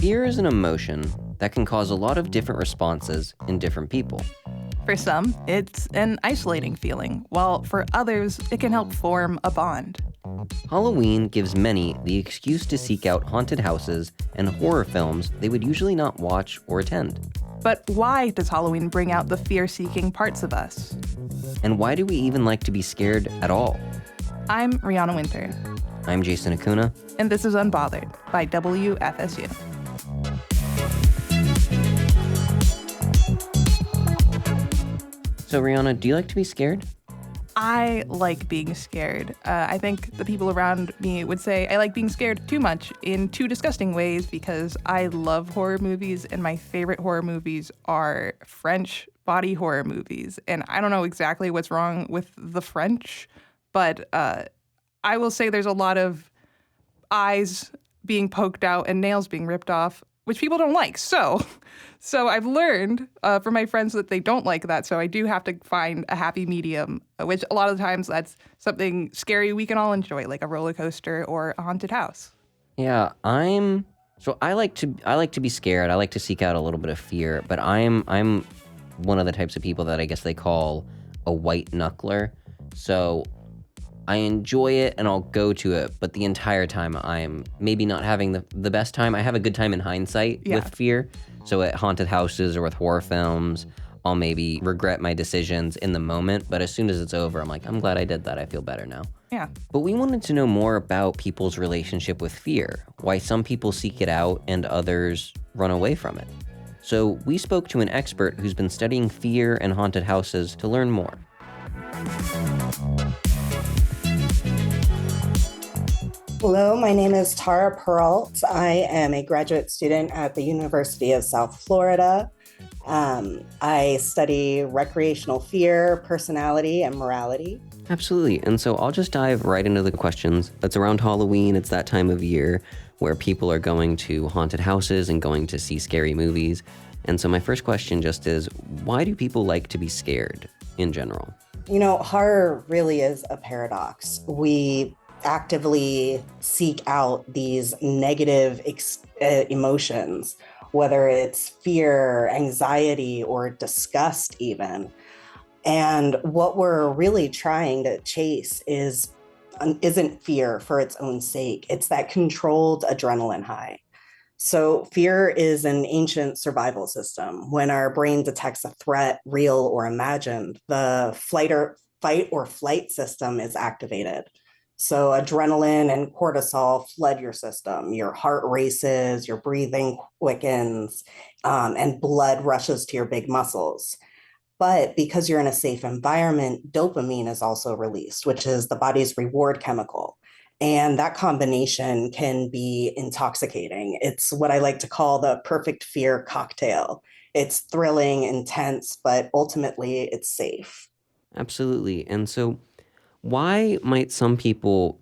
Fear is an emotion that can cause a lot of different responses in different people. For some, it's an isolating feeling, while for others, it can help form a bond. Halloween gives many the excuse to seek out haunted houses and horror films they would usually not watch or attend. But why does Halloween bring out the fear-seeking parts of us? And why do we even like to be scared at all? I'm Rihanna Winter. I'm Jason Acuna. And this is Unbothered by WFSU. So Rihanna, do you like to be scared? I like being scared. I think the people around me would say I like being scared too much in two disgusting ways because I love horror movies and my favorite horror movies are French body horror movies. And I don't know exactly what's wrong with the French, but I will say there's a lot of eyes being poked out and nails being ripped off, which people don't like. So I've learned from my friends that they don't like that. So I do have to find a happy medium, which a lot of the times that's something scary we can all enjoy, like a roller coaster or a haunted house. Yeah, I like to be scared. I like to seek out a little bit of fear, but I'm one of the types of people that I guess they call a white knuckler. So I enjoy it and I'll go to it, but the entire time I'm maybe not having the best time. I have a good time in hindsight with fear. So at haunted houses or with horror films, I'll maybe regret my decisions in the moment, but as soon as it's over, I'm like, I'm glad I did that. I feel better now. Yeah. But we wanted to know more about people's relationship with fear, why some people seek it out and others run away from it. So we spoke to an expert who's been studying fear and haunted houses to learn more. Hello, my name is Tara Peralt. I am a graduate student at the University of South Florida. I study recreational fear, personality, and morality. Absolutely. And so I'll just dive right into the questions. It's around Halloween. It's that time of year where people are going to haunted houses and going to see scary movies. And so my first question just is, why do people like to be scared in general? You know, horror really is a paradox. We actively seek out these negative emotions, whether it's fear, anxiety, or disgust even. And what we're really trying to chase isn't fear for its own sake. It's that controlled adrenaline high. So fear is an ancient survival system. When our brain detects a threat, real or imagined, the fight or flight system is activated. So adrenaline and cortisol flood your system. Your heart races, your breathing quickens, and blood rushes to your big muscles. But because you're in a safe environment, dopamine is also released, which is the body's reward chemical. And that combination can be intoxicating. It's what I like to call the perfect fear cocktail. It's thrilling, intense, but ultimately it's safe. Absolutely. And so why might some people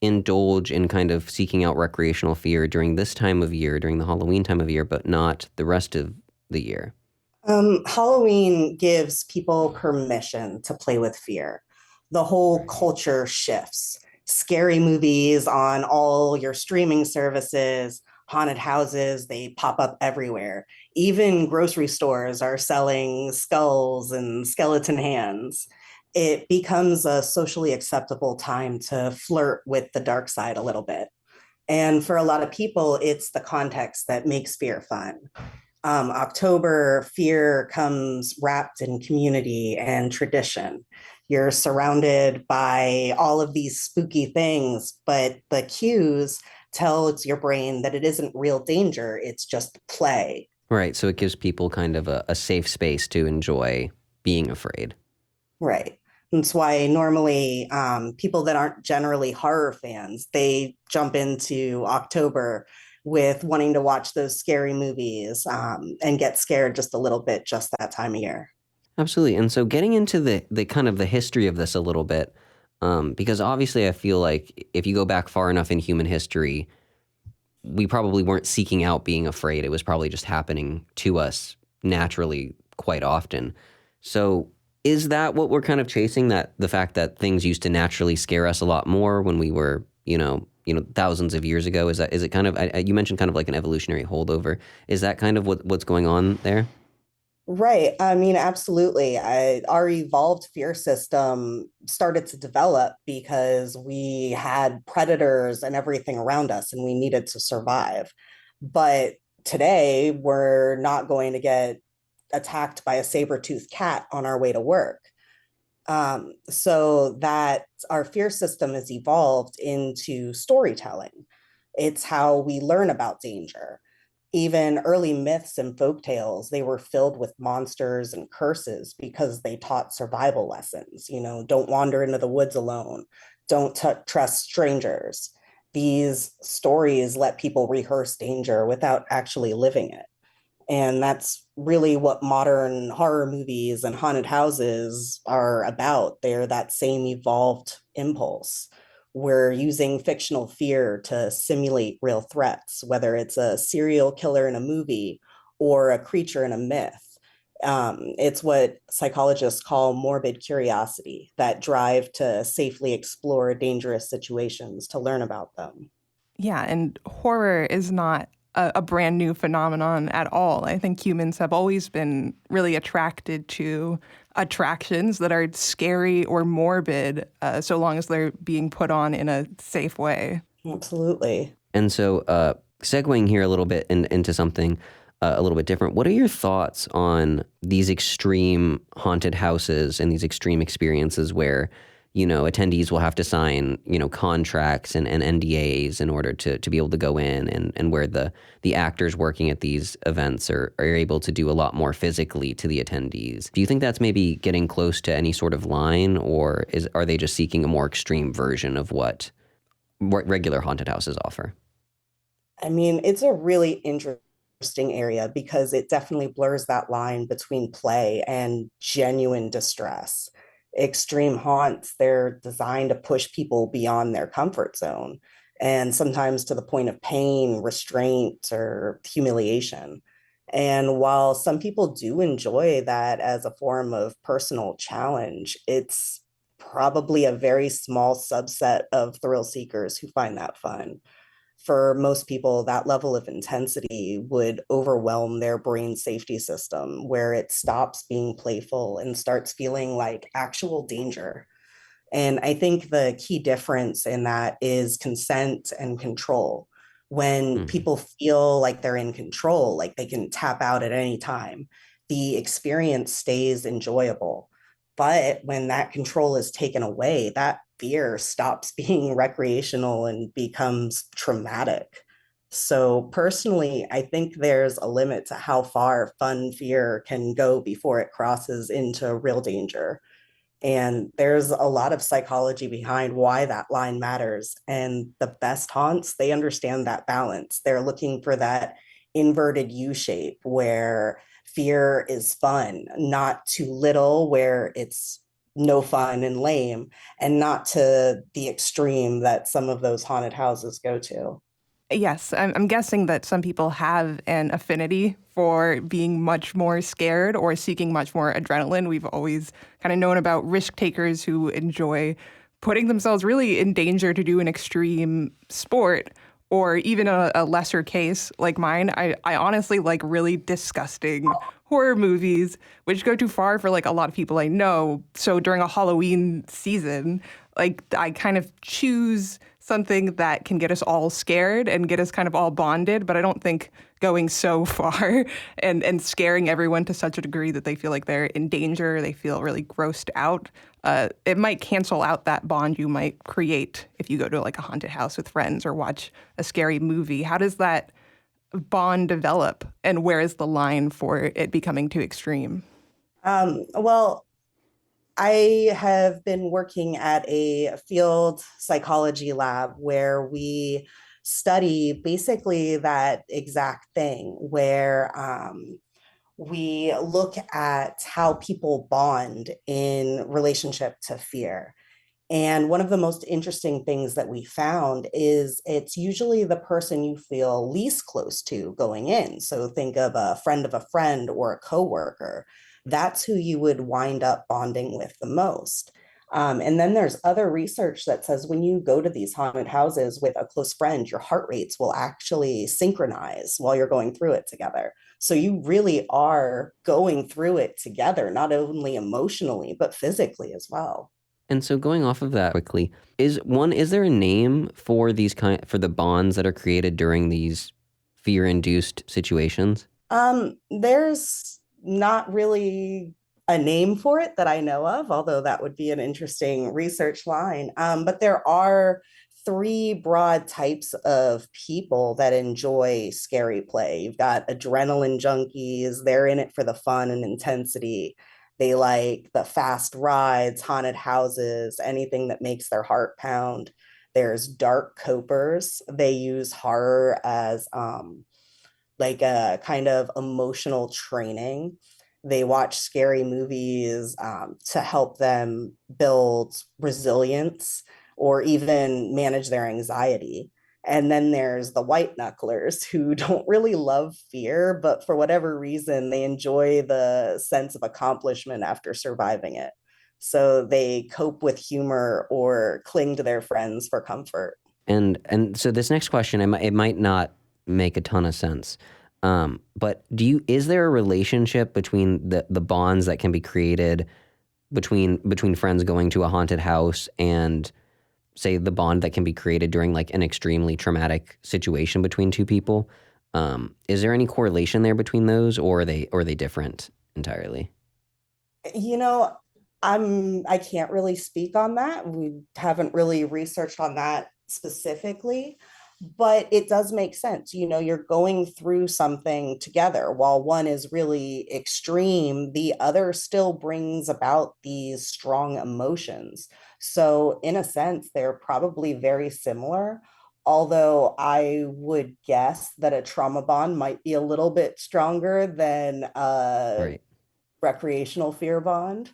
indulge in kind of seeking out recreational fear during this time of year, during the Halloween time of year, but not the rest of the year? Halloween gives people permission to play with fear. The whole culture shifts. Scary movies on all your streaming services, haunted houses, they pop up everywhere. Even grocery stores are selling skulls and skeleton hands. It becomes a socially acceptable time to flirt with the dark side a little bit. And for a lot of people, it's the context that makes fear fun. October, fear comes wrapped in community and tradition. You're surrounded by all of these spooky things, but the cues tell your brain that it isn't real danger, it's just play. Right, so it gives people kind of a safe space to enjoy being afraid. Right. That's why normally people that aren't generally horror fans, they jump into October with wanting to watch those scary movies and get scared just a little bit just that time of year. Absolutely. And so getting into the kind of the history of this a little bit, because obviously I feel like if you go back far enough in human history, we probably weren't seeking out being afraid. It was probably just happening to us naturally quite often. So is that what we're kind of chasing, that the fact that things used to naturally scare us a lot more when we were, thousands of years ago? Is it kind of, you mentioned kind of like an evolutionary holdover. Is that kind of what's going on there? Right. I mean, absolutely. Our evolved fear system started to develop because we had predators and everything around us and we needed to survive. But today, we're not going to get attacked by a saber-toothed cat on our way to work. So that our fear system has evolved into storytelling. It's how we learn about danger. Even early myths and folk tales, they were filled with monsters and curses because they taught survival lessons. Don't wander into the woods alone, don't trust strangers. These stories let people rehearse danger without actually living it. And that's really what modern horror movies and haunted houses are about. They're that same evolved impulse. We're using fictional fear to simulate real threats, whether it's a serial killer in a movie or a creature in a myth. It's what psychologists call morbid curiosity, that drive to safely explore dangerous situations to learn about them. Yeah, and horror is not a brand new phenomenon at all. I think humans have always been really attracted to attractions that are scary or morbid, so long as they're being put on in a safe way. Absolutely. And so, segueing here a little bit into something a little bit different, what are your thoughts on these extreme haunted houses and these extreme experiences where, attendees will have to sign, contracts and NDAs in order to be able to go in, and where the actors working at these events are able to do a lot more physically to the attendees? Do you think that's maybe getting close to any sort of line, or are they just seeking a more extreme version of what regular haunted houses offer? I mean, it's a really interesting area because it definitely blurs that line between play and genuine distress. Extreme haunts, they're designed to push people beyond their comfort zone and sometimes to the point of pain, restraint, or humiliation. And while some people do enjoy that as a form of personal challenge, it's probably a very small subset of thrill seekers who find that fun. For most people, that level of intensity would overwhelm their brain safety system, where it stops being playful and starts feeling like actual danger. And I think the key difference in that is consent and control. When Hmm. people feel like they're in control, like they can tap out at any time, the experience stays enjoyable. But when that control is taken away, that fear stops being recreational and becomes traumatic. So, personally, I think there's a limit to how far fun fear can go before it crosses into real danger. And there's a lot of psychology behind why that line matters. And the best haunts, they understand that balance. They're looking for that inverted U shape where fear is fun, not too little, where it's no fun and lame, and not to the extreme that some of those haunted houses go to. Yes, I'm guessing that some people have an affinity for being much more scared or seeking much more adrenaline. We've always kind of known about risk takers who enjoy putting themselves really in danger to do an extreme sport, or even a lesser case like mine. I honestly like really disgusting horror movies, which go too far for like a lot of people I know. So during a Halloween season, like I kind of choose something that can get us all scared and get us kind of all bonded, but I don't think going so far and scaring everyone to such a degree that they feel like they're in danger, they feel really grossed out. It might cancel out that bond you might create if you go to like a haunted house with friends or watch a scary movie. How does that bond develop, and where is the line for it becoming too extreme? Well, I have been working at a field psychology lab where we study basically that exact thing, where we look at how people bond in relationship to fear. And one of the most interesting things that we found is it's usually the person you feel least close to going in. So think of a friend or a coworker. That's who you would wind up bonding with the most. And then there's other research that says when you go to these haunted houses with a close friend, your heart rates will actually synchronize while you're going through it together. So you really are going through it together, not only emotionally, but physically as well. And so going off of that quickly, is there a name for for the bonds that are created during these fear-induced situations? There's not really a name for it that I know of, although that would be an interesting research line. But there are three broad types of people that enjoy scary play. You've got adrenaline junkies, they're in it for the fun and intensity. They like the fast rides, haunted houses, anything that makes their heart pound. There's dark copers. They use horror as like a kind of emotional training. They watch scary movies to help them build resilience or even manage their anxiety. And then there's the white knucklers who don't really love fear, but for whatever reason, they enjoy the sense of accomplishment after surviving it. So they cope with humor or cling to their friends for comfort. And so this next question, it might not make a ton of sense. But is there a relationship between the bonds that can be created between friends going to a haunted house and say the bond that can be created during like an extremely traumatic situation between two people? Is there any correlation there between those, or are they different entirely? You know, I can't really speak on that. We haven't really researched on that specifically, but it does make sense. You know, you're going through something together. While one is really extreme, the other still brings about these strong emotions. So, in a sense, they're probably very similar. Although I would guess that a trauma bond might be a little bit stronger than a Right. recreational fear bond.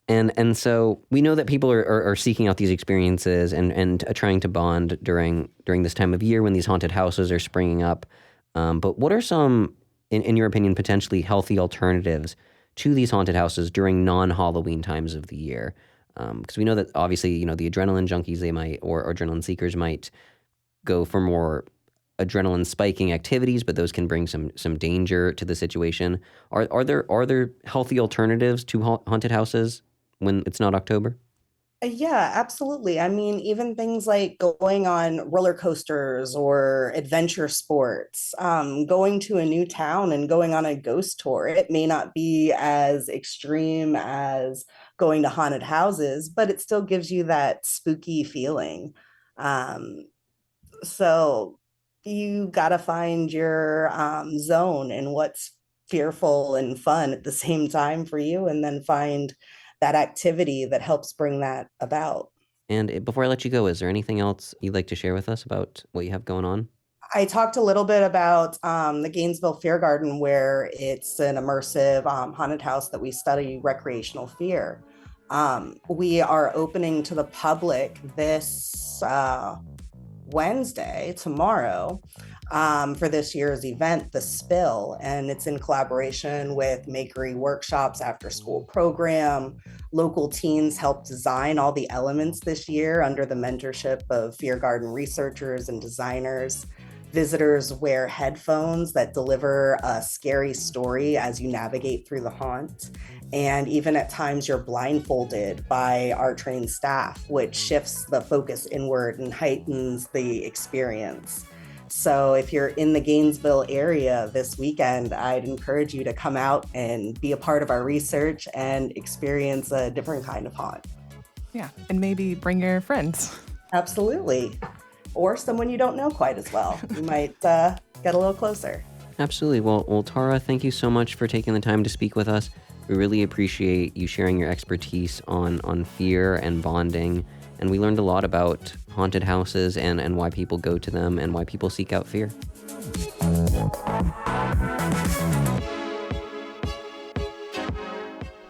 And so we know that people are seeking out these experiences and trying to bond during this time of year when these haunted houses are springing up. But what are some, in your opinion, potentially healthy alternatives to these haunted houses during non-Halloween times of the year? Because we know that obviously, you know, the adrenaline junkies, they might, or adrenaline seekers might go for more adrenaline spiking activities, but those can bring some danger to the situation. Are there healthy alternatives to haunted houses when it's not October? Yeah, absolutely. I mean, even things like going on roller coasters or adventure sports, going to a new town and going on a ghost tour. It may not be as extreme as going to haunted houses, but it still gives you that spooky feeling. Um, so you got to find your zone and what's fearful and fun at the same time for you, and then find that activity that helps bring that about. And before I let you go, is there anything else you'd like to share with us about what you have going on? I talked a little bit about the Gainesville Fear Garden, where it's an immersive haunted house that we study recreational fear. We are opening to the public this Wednesday, tomorrow, for this year's event, The Spill. And it's in collaboration with Makery Workshops after school program. Local teens helped design all the elements this year under the mentorship of Fear Garden researchers and designers. Visitors wear headphones that deliver a scary story as you navigate through the haunt. And even at times, you're blindfolded by our trained staff, which shifts the focus inward and heightens the experience. So, if you're in the Gainesville area this weekend, I'd encourage you to come out and be a part of our research and experience a different kind of haunt. Yeah, and maybe bring your friends. Absolutely. Or someone you don't know quite as well. You might get a little closer. Absolutely. Well, Tara, thank you so much for taking the time to speak with us. We really appreciate you sharing your expertise on fear and bonding. And we learned a lot about haunted houses and why people go to them and why people seek out fear.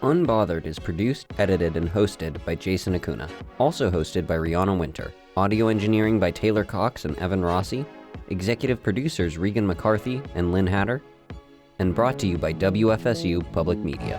Unbothered is produced, edited, and hosted by Jason Acuna. Also hosted by Rihanna Winter. Audio engineering by Taylor Cox and Evan Rossi. Executive producers Regan McCarthy and Lynn Hatter. And brought to you by WFSU Public Media.